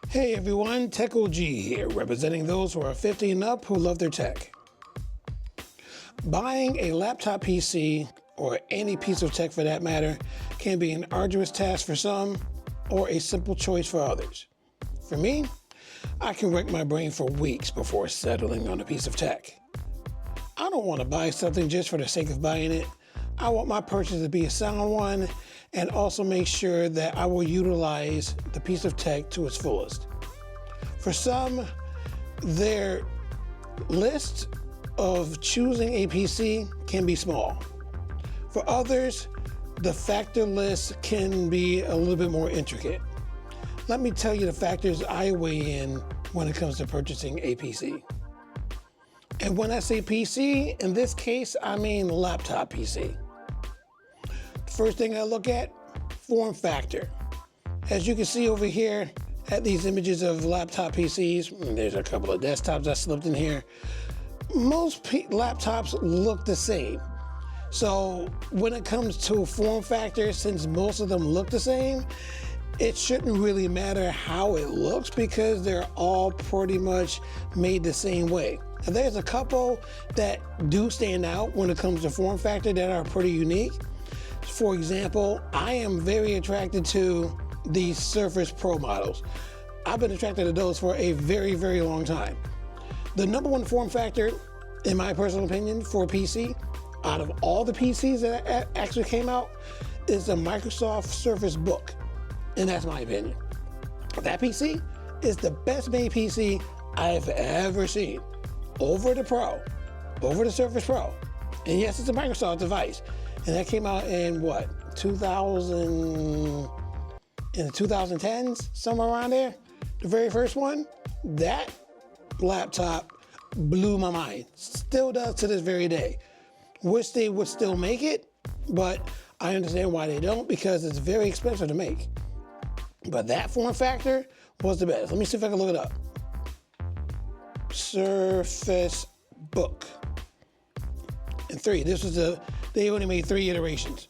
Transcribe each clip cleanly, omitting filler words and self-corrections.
Hey everyone, Tech OG here, representing those who are 50 and up who love their tech. Buying a laptop PC, or any piece of tech for that matter, can be an arduous task for some, or a simple choice for others. For me, I can rack my brain for weeks before settling on a piece of tech. I don't want to buy something just for the sake of buying it. I want my purchase to be a sound one, and also make sure that I will utilize the piece of tech to its fullest. For some, their list of choosing a PC can be small. For others, the factor list can be a little bit more intricate. Let me tell you the factors I weigh in when it comes to purchasing a PC. And when I say PC, in this case, I mean laptop PC. First thing I look at, form factor. As you can see over here at these images of laptop PCs, there's a couple of desktops that slipped in here. Most laptops look the same. So when it comes to form factor, since most of them look the same, it shouldn't really matter how it looks because they're all pretty much made the same way. And there's a couple that do stand out when it comes to form factor that are pretty unique. For example, I am very attracted to the Surface Pro models. I've been attracted to those for a very, very long time. The number one form factor, in my personal opinion, for a PC, out of all the PCs that actually came out, is the Microsoft Surface Book. And that's my opinion. That PC is the best made PC I've ever seen. Over the Pro, over the Surface Pro. And yes, it's a Microsoft device. And that came out in what, in the 2010s, somewhere around there? The very first one? That laptop blew my mind. Still does to this very day. Wish they would still make it, but I understand why they don't, because it's very expensive to make. But that form factor was the best. Let me see if I can look it up. Surface Book. And 3, they only made 3 iterations.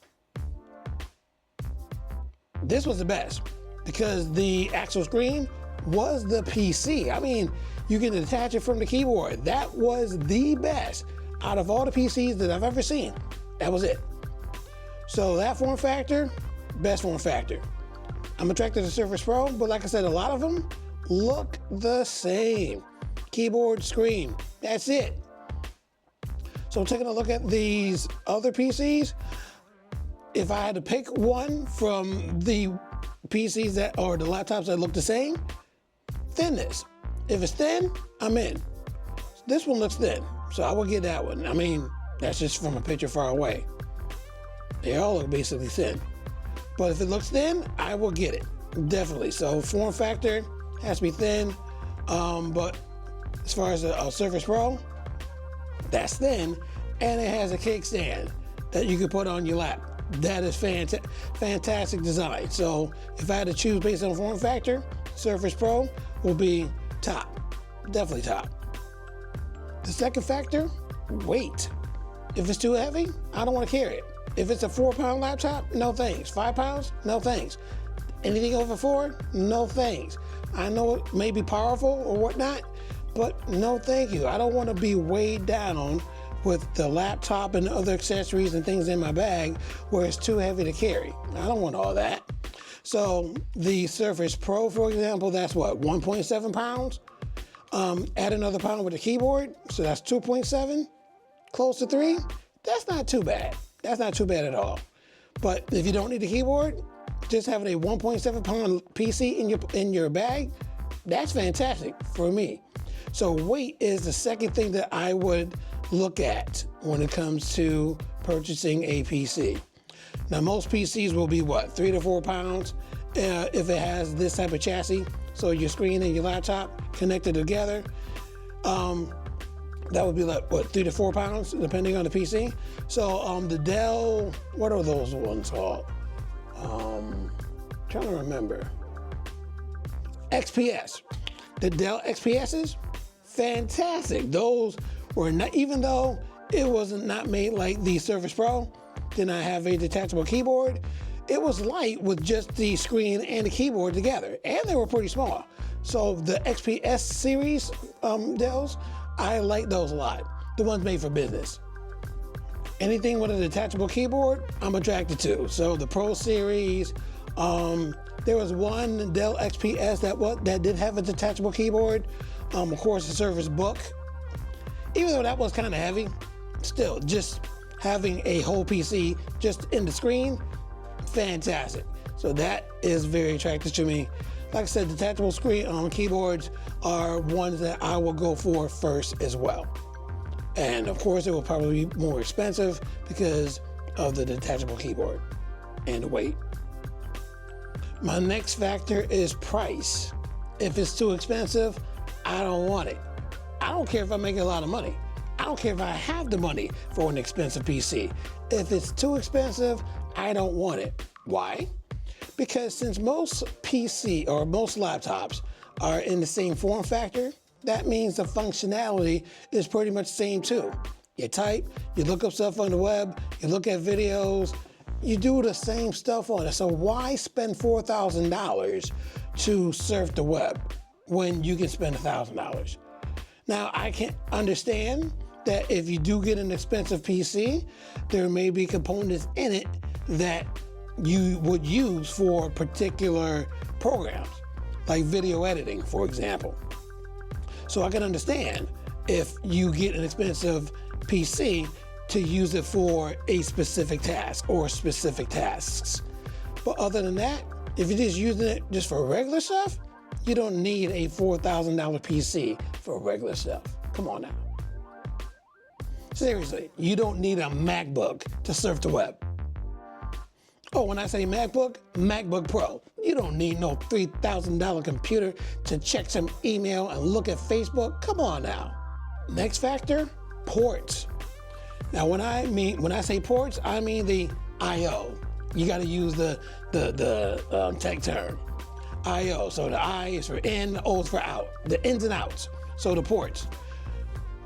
This was the best because the actual screen was the PC. I mean, you can detach it from the keyboard. That was the best out of all the PCs that I've ever seen. That was it. So that form factor, best form factor. I'm attracted to Surface Pro, but like I said, a lot of them look the same. Keyboard, screen, that's it. So taking a look at these other PCs, if I had to pick one from the PCs that, or the laptops that look the same, thinness. If it's thin, I'm in. This one looks thin, so I will get that one. I mean, that's just from a picture far away. They all look basically thin. But if it looks thin, I will get it, definitely. So form factor has to be thin, but as far as a Surface Pro, that's thin, and it has a kickstand that you can put on your lap. That is fantastic design. So if I had to choose based on form factor, Surface Pro will be top, definitely top. The second factor, weight. If it's too heavy, I don't want to carry it. If it's a 4-pound laptop, no thanks. 5 pounds, no thanks. Anything over 4, no thanks. I know it may be powerful or whatnot, but no thank you. I don't want to be weighed down with the laptop and other accessories and things in my bag where it's too heavy to carry. I don't want all that. So the Surface Pro, for example, that's what, 1.7 pounds? Add another pound with the keyboard, so that's 2.7, close to 3. That's not too bad. That's not too bad at all. But if you don't need a keyboard, just having a 1.7 pound PC in your bag, that's fantastic for me. So weight is the second thing that I would look at when it comes to purchasing a PC. Now most PCs will be what, 3 to 4 pounds if it has this type of chassis. So your screen and your laptop connected together. That would be like, what, 3 to 4 pounds, depending on the PC. So the Dell, what are those ones called? Trying to remember. XPS. The Dell XPSs, fantastic. Those were not, even though it wasn't not made like the Surface Pro, did not have a detachable keyboard, it was light with just the screen and the keyboard together, and they were pretty small. So the XPS series Dells, I like those a lot. The ones made for business. Anything with a detachable keyboard, I'm attracted to. So the Pro series, there was one Dell XPS that did have a detachable keyboard. Of course, the Surface Book. Even though that was kind of heavy, still, just having a whole PC just in the screen, fantastic. So that is very attractive to me. Like I said, detachable screen keyboards are ones that I will go for first as well. And of course, it will probably be more expensive because of the detachable keyboard and the weight. My next factor is price. If it's too expensive, I don't want it. I don't care if I make a lot of money. I don't care if I have the money for an expensive PC. If it's too expensive, I don't want it. Why? Because since most PC or most laptops are in the same form factor, that means the functionality is pretty much the same too. You type, you look up stuff on the web, you look at videos, you do the same stuff on it. So why spend $4,000 to surf the web when you can spend $1,000? Now, I can understand that if you do get an expensive PC, there may be components in it that you would use for particular programs, like video editing, for example. So I can understand if you get an expensive PC to use it for a specific task or specific tasks. But other than that, if you're just using it just for regular stuff, you don't need a $4,000 PC for regular stuff. Come on now. Seriously, you don't need a MacBook to surf the web. Oh, when I say MacBook, MacBook Pro. You don't need no $3,000 computer to check some email and look at Facebook. Come on now. Next factor, ports. Now, when I say ports, I mean the I/O. You got to use the tech term. I/O. So the I is for in, the O is for out. The ins and outs. So the ports.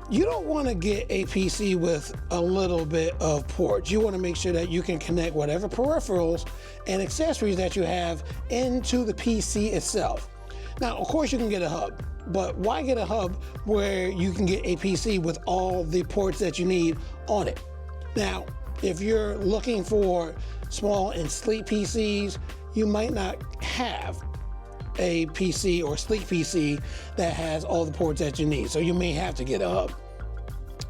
You don't want to get a PC with a little bit of ports. You want to make sure that you can connect whatever peripherals and accessories that you have into the PC itself. Now, of course, you can get a hub, but why get a hub where you can get a PC with all the ports that you need on it? Now, if you're looking for small and sleek PCs, you might not have a PC or sleek PC that has all the ports that you need. So you may have to get a hub.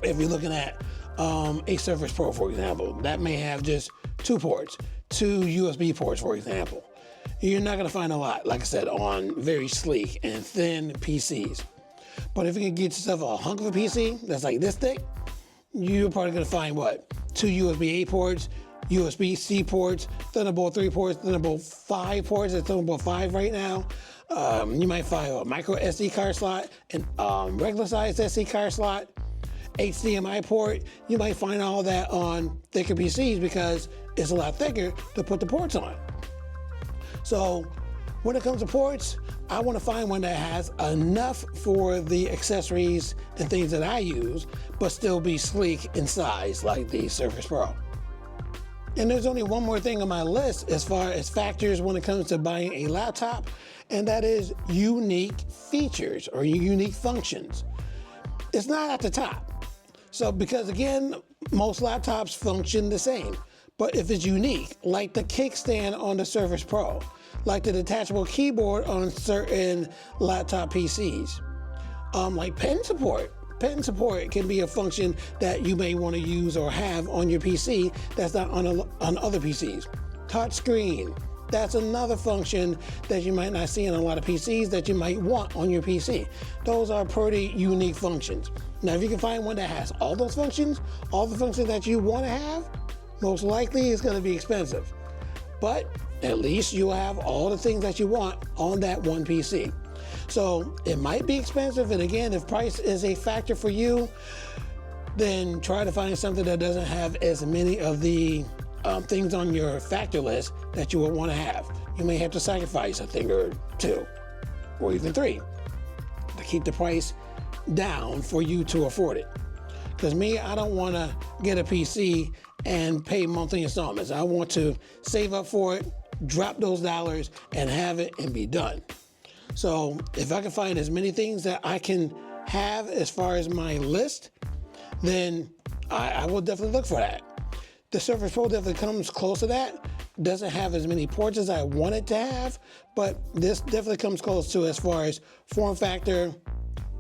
If you're looking at a Surface Pro, for example, that may have just 2 ports, 2 USB ports, for example. You're not going to find a lot, like I said, on very sleek and thin PCs. But if you can get yourself a hunk of a PC that's like this thick, you're probably going to find what? 2 USB-A ports, USB-C ports, Thunderbolt 3 ports, Thunderbolt 5 ports. It's Thunderbolt 5 right now. You might find a micro SD card slot, and regular size SD card slot, HDMI port. You might find all that on thicker PCs because it's a lot thicker to put the ports on. So when it comes to ports, I want to find one that has enough for the accessories and things that I use, but still be sleek in size like the Surface Pro. And there's only one more thing on my list as far as factors when it comes to buying a laptop, and that is unique features or unique functions. It's not at the top. So because again, most laptops function the same, but if it's unique, like the kickstand on the Surface Pro, like the detachable keyboard on certain laptop PCs, like pen support. Pen support can be a function that you may want to use or have on your PC that's not on other PCs. Touch screen, that's another function that you might not see in a lot of PCs that you might want on your PC. Those are pretty unique functions. Now, if you can find one that has all those functions, all the functions that you want to have, most likely it's going to be expensive. But at least you have all the things that you want on that one PC. So it might be expensive, and again, if price is a factor for you, then try to find something that doesn't have as many of the things on your factor list that you would want to have. You may have to sacrifice a thing or 2, or even 3, to keep the price down for you to afford it. Because me, I don't want to get a PC and pay monthly installments. I want to save up for it, drop those dollars, and have it and be done. So if I can find as many things that I can have as far as my list, then I will definitely look for that. The Surface Pro definitely comes close to that. Doesn't have as many ports as I want it to have, but this definitely comes close to as far as form factor,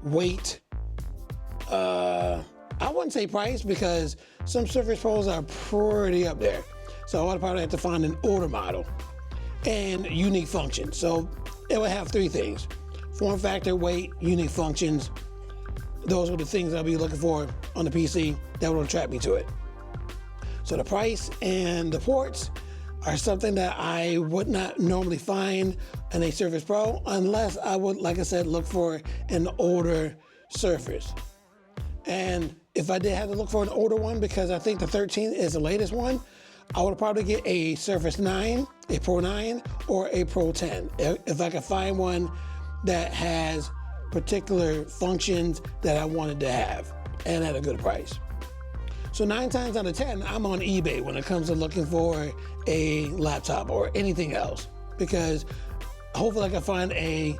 weight. I wouldn't say price because some Surface Pros are pretty up there. So I would probably have to find an older model and unique functions. So it would have three things: form factor, weight, unique functions. Those are the things I'll be looking for on the PC that will attract me to it. So the price and the ports are something that I would not normally find in a Surface Pro unless I would, like I said, look for an older Surface. And if I did have to look for an older one, because I think the 13 is the latest one, I would probably get a Surface 9, a Pro 9, or a Pro 10. If I could find one that has particular functions that I wanted to have and at a good price. So 9 times out of 10, I'm on eBay when it comes to looking for a laptop or anything else, because hopefully I can find a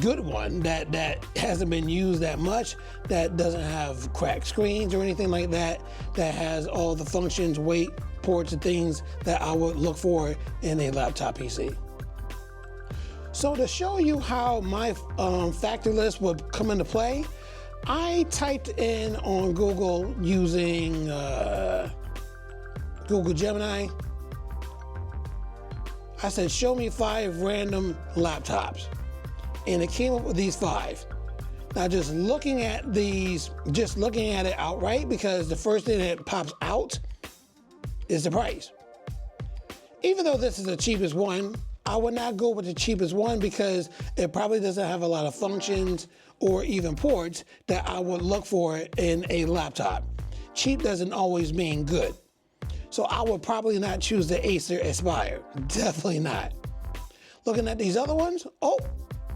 good one that hasn't been used that much, that doesn't have cracked screens or anything like that, that has all the functions, weight, ports, and things that I would look for in a laptop PC. So to show you how my factor list would come into play, I typed in on Google using Google Gemini. I said, show me 5 random laptops. And it came up with these 5. Now just looking at these, just looking at it outright, because the first thing that pops out is the price. Even though this is the cheapest one, I would not go with the cheapest one because it probably doesn't have a lot of functions or even ports that I would look for in a laptop. Cheap doesn't always mean good. So I would probably not choose the Acer Aspire. Definitely not. Looking at these other ones, oh,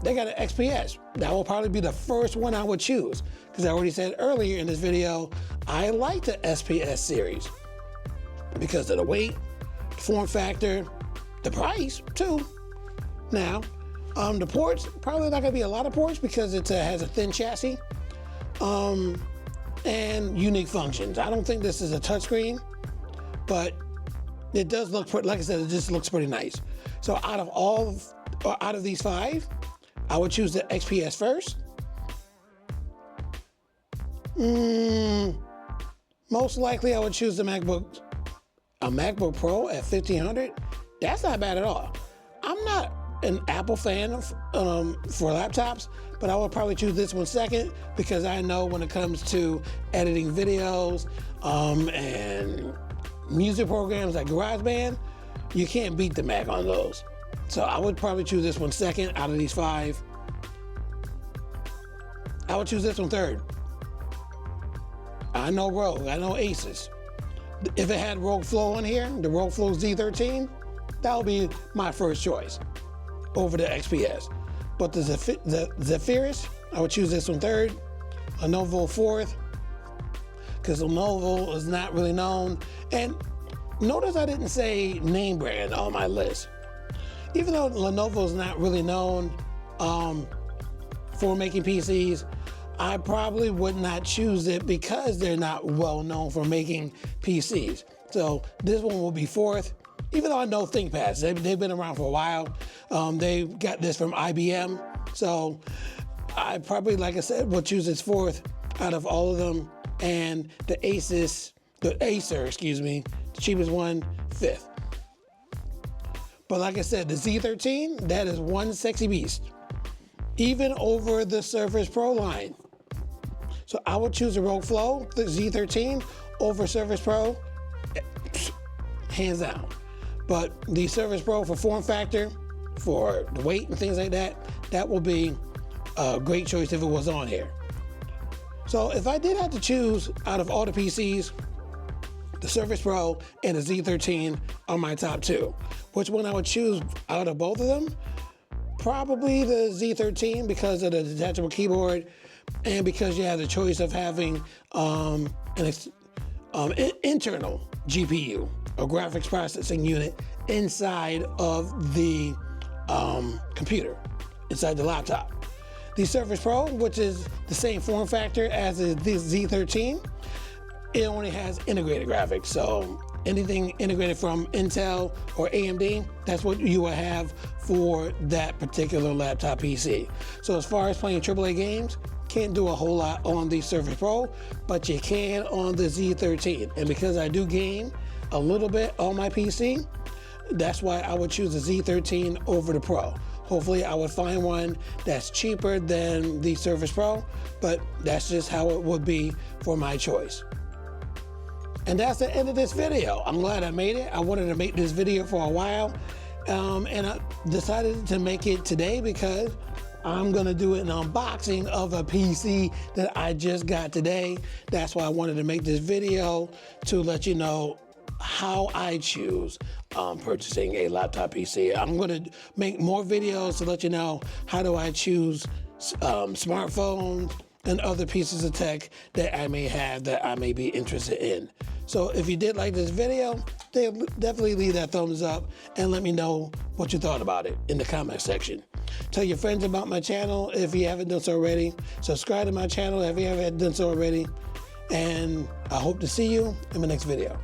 they got an XPS. That will probably be the first one I would choose, because I already said earlier in this video, I like the XPS series because of the weight, form factor, the price too. Now, the ports, probably not gonna be a lot of ports because it has a thin chassis, and unique functions. I don't think this is a touchscreen, but it does look pretty, like I said, it just looks pretty nice. So out of these 5, I would choose the XPS first. Most likely I would choose the MacBook Pro at $1,500. That's not bad at all. I'm not an Apple fan for laptops, but I would probably choose this one second because I know when it comes to editing videos and music programs like GarageBand, you can't beat the Mac on those. So I would probably choose this one second out of these 5. I would choose this one third. I know Rogue, I know Asus. If it had Rogue Flow on here, the Rogue Flow Z13, that would be my first choice over the XPS. But the Zephyrus, I would choose this one third. Lenovo fourth, because Lenovo is not really known. And notice I didn't say name brand on my list. Even though Lenovo is not really known for making PCs, I probably would not choose it because they're not well known for making PCs. So this one will be fourth. Even though I know ThinkPads, they've been around for a while. They got this from IBM. So I probably, like I said, will choose this fourth out of all of them. And the Acer, the cheapest one, fifth. But like I said, the Z13, that is one sexy beast, even over the Surface Pro line. So I would choose the Rogue Flow, the Z13, over Surface Pro, hands down. But the Surface Pro for form factor, for the weight and things like that, that will be a great choice if it was on here. So if I did have to choose out of all the PCs, the Surface Pro and the Z13 are my top 2. Which one I would choose out of both of them? Probably the Z13 because of the detachable keyboard and because you have the choice of having an internal GPU, a graphics processing unit inside of the computer. inside the laptop. The Surface Pro, which is the same form factor as the Z13, it only has integrated graphics. So anything integrated from Intel or AMD, that's what you will have for that particular laptop PC. So as far as playing AAA games, can't do a whole lot on the Surface Pro, but you can on the Z13. And because I do game a little bit on my PC, that's why I would choose the Z13 over the Pro. Hopefully I would find one that's cheaper than the Surface Pro, but that's just how it would be for my choice. And that's the end of this video. I'm glad I made it. I wanted to make this video for a while, and I decided to make it today because I'm gonna do an unboxing of a PC that I just got today. That's why I wanted to make this video, to let you know how I choose purchasing a laptop PC. I'm gonna make more videos to let you know how do I choose smartphones and other pieces of tech that I may have that I may be interested in. So if you did like this video, definitely leave that thumbs up and let me know what you thought about it in the comment section. Tell your friends about my channel if you haven't done so already. Subscribe to my channel if you haven't done so already. And I hope to see you in my next video.